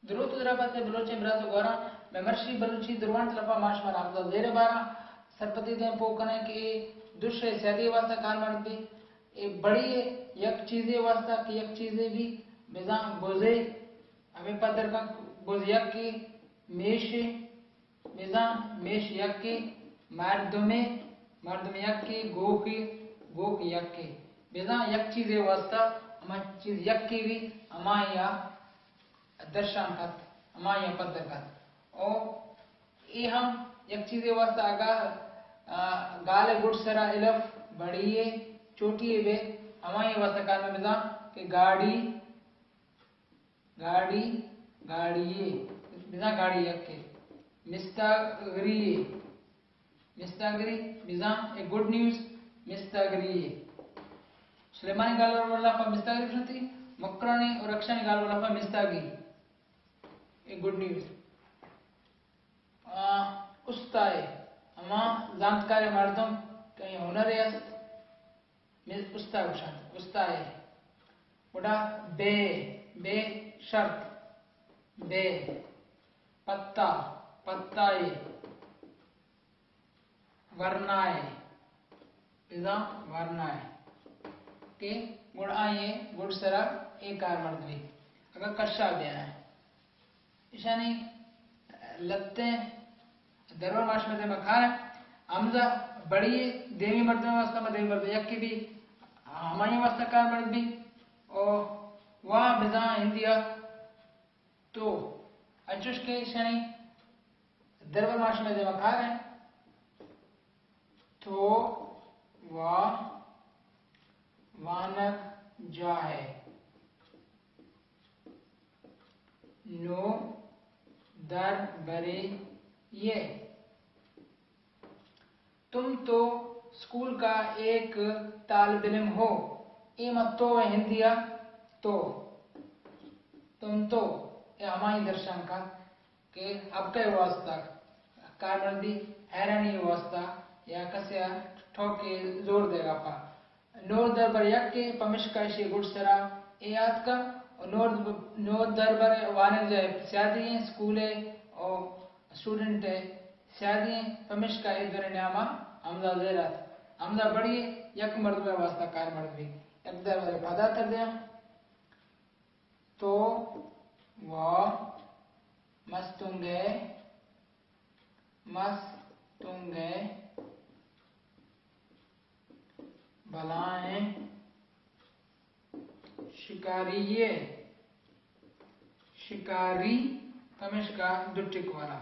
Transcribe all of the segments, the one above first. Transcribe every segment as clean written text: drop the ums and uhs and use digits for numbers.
درود درابط بلوچ برات گورا ممرشی بلوچی دروان لفا ماشمار حمزہ زیر بارہ سرپتی دیں پوکنے کی دوسرے سیادی واسطہ کار مرد بھی بڑی یک چیزیں واسطہ کی یک چیزیں بھی بزان گوزے ہمیں پدر کا گوز یک کی میش بزان میش یک کی مردم یک کی گوک یک کی بزان یک چیزیں واسطہ ہمیں چیز یک کی بھی ہمیں یا درشان کت ہمیں یا پدر کت اور یہ ہم یک چیزیں واسطہ آگاہ گال گڑ سرا الف بڑیے چوٹیے بے ہمیں یہ واسطہ کار میں بزان کہ گاڑی گاڑیے بزان گاڑی یک کے مستاگری بزان ایک گڈ نیوز مستاگری سلیمانی گال والا پا مستاگری بشنتی مکرانی اور رکشانی گال والا پا مستاگی ایک گڈ نیوز استائے ہما زانتکار مردم کہیں ہنر است استائے بشنت استائے وڈا بے شرط بے پتائے ورنائے بزان ورنائے کہ گڑ آئیے گڑ سرا ایک کار مرد بھی اگر کشا بیان ہے اشانی لتے درور معاش میں دے مکھار ہے حمزہ بڑی دیوی مرد میں واسطہ میں دیوی مرد یک کی بھی ہماری واسطہ کار مرد بھی اور واہ بزان ہندیا تو اچوش کے اشانی درور معاش میں دے مکھار ہے تو واہ وانک جا ہے نو در برے یہ تم تو اسکول کا ایک طالب علم ہو ایمت تو ہندیا تو تم تو یہ ہماری درشان کا کہ اب کا واسطہ کارمردی حیرانی واسطہ یا کسیا ٹھوکے زور دے گا پا نور دربر یک کے پمشکاشی گڑ سرا اے یاد کا نور دربر وانے جائے سیادی ہیں سکول ہے اور اسٹوڈنٹ ہے سیادی ہیں پمشکا ادھر نعمہ حمزہ زیرات حمزہ بڑی یک مرد واسطہ کار مرد بھی یک دربر پدا تر دیا تو وہ مستنگے بلائیں شکاری تمش کا دٹک والا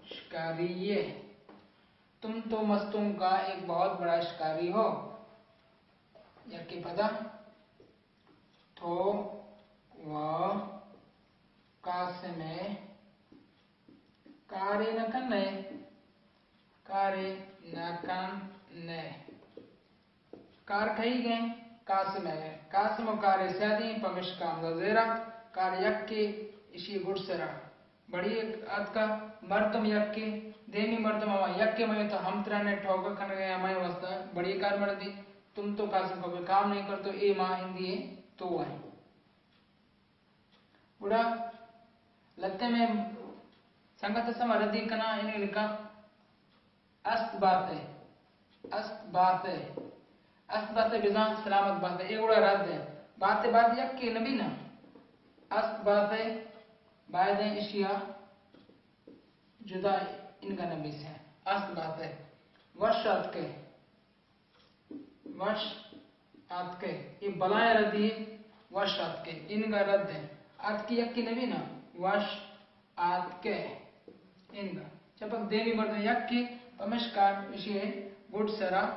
شکاری تم تو مستوں کا ایک بہت بڑا شکاری ہو یکی پدا تو وہ قاسم کارے نہ کرنے کار کھئی گئے قاسم ہے قاسم و کار سیادی پمش کا حمزہ زیرہ کار یک کے اسی گڑ سرا بڑی ات کا مردم یک کے دیمی مردم ہوا یک کے میں تو ہم ترانے ٹھوکا کھن گئے ہمیں واسطہ بڑی کار مردی تم تو قاسم کو بھی کام نہیں کرتو اے ماں ہندی ہے تو آئے بڑا لتے میں سنگت سما ردی کنا انہیں لکھا است بات ہے بزان سلامت بات ہے یہ بڑا رد ہے بات یک کے نبی نا است بات ہے باید اشیاء جدا ان کا نبی سے است بات ہے وش آت کے یہ بلائیں ردی وش آت کے ان کا رد ہے آت کی یک کی نبی نا وش آت کے ان کا چپک دیوی مرد یک کی پمشکار اسی گڑ سرا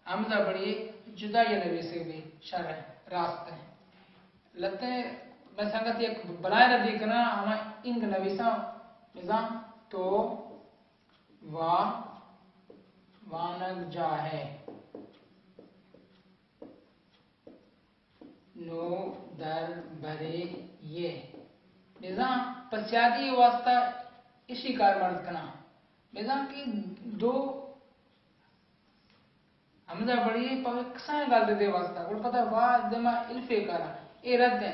حمزہ بڑی جدا یہ نبی سے بھی شرح راست ہے لتے میں سنگت یک بلائے ردی کنا ہمیں ان کا نبی سا نظام تو وانگ جا ہے نو در برے یہ نظام پسیادی واسطہ اسی کار مرد کنا نظام کی دو حمزہ بڑی پاک کسائیں گال دے واسطہ اور پتہ واہ دما الفے کرا اے رد ہے